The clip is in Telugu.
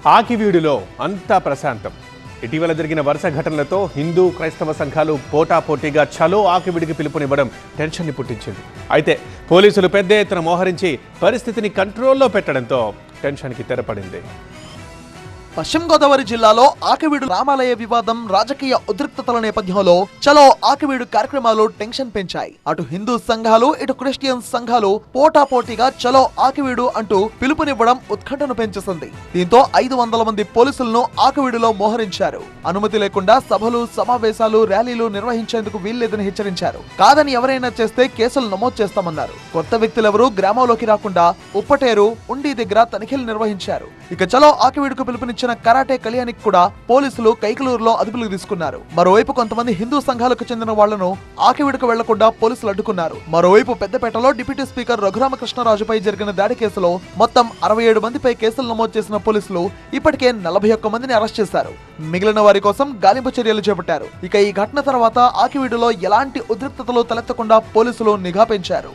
ఆకివీడులో అంతా ప్రశాంతం. ఇటీవల జరిగిన వరుస ఘటనలతో హిందూ క్రైస్తవ సంఘాలు పోటాపోటీగా చలో ఆకివీడికి పిలుపునివ్వడం టెన్షన్ని పుట్టించింది. అయితే పోలీసులు పెద్ద ఎత్తున మోహరించి పరిస్థితిని కంట్రోల్లో పెట్టడంతో టెన్షన్కి తెరపడింది. పశ్చిమ గోదావరి జిల్లాలో ఆకివీడు రామాలయ వివాదం రాజకీయ ఉద్రిక్తతల నేపథ్యంలో చలో ఆకివీడు కార్యక్రమాలు టెన్షన్ పెంచాయి. అటు హిందూ సంఘాలు ఇటు క్రిస్టియన్ సంఘాలు పోటాపోటీగా చలో ఆకివీడు అంటూ పిలుపునివ్వడం ఉత్కంఠను పెంచేసింది. దీంతో 500 మంది పోలీసులను ఆకివీడులో మోహరించారు. అనుమతి లేకుండా సభలు, సమావేశాలు, ర్యాలీలు నిర్వహించేందుకు వీల్లేదని హెచ్చరించారు. కాదని ఎవరైనా చేస్తే కేసులు నమోదు చేస్తామన్నారు. కొత్త వ్యక్తులెవరూ గ్రామంలోకి రాకుండా ఉప్పటేరు, ఉండి దగ్గర తనిఖీలు నిర్వహించారు. ఇక చలో ఆకివీడుకు పిలుపునిచ్చిన కరాటే కళ్యాణికి కూడా పోలీసులు కైకలూరులో అదుపులోకి తీసుకున్నారు. మరోవైపు కొంతమంది హిందూ సంఘాలకు చెందిన వాళ్లను ఆకివీడుకు వెళ్లకుండా పోలీసులు అడ్డుకున్నారు. మరోవైపు పెద్దపేటలో డిప్యూటీ స్పీకర్ రఘురామకృష్ణరాజుపై జరిగిన దాడి కేసులో మొత్తం 67 మందిపై కేసులు నమోదు చేసిన పోలీసులు ఇప్పటికే 41 మందిని అరెస్ట్ చేశారు. మిగిలిన వారి కోసం గాలింపు చర్యలు చేపట్టారు. ఇక ఈ ఘటన తర్వాత ఆకివీడులో ఎలాంటి ఉద్రిక్తతలు తలెత్తకుండా పోలీసులు నిఘా పెంచారు.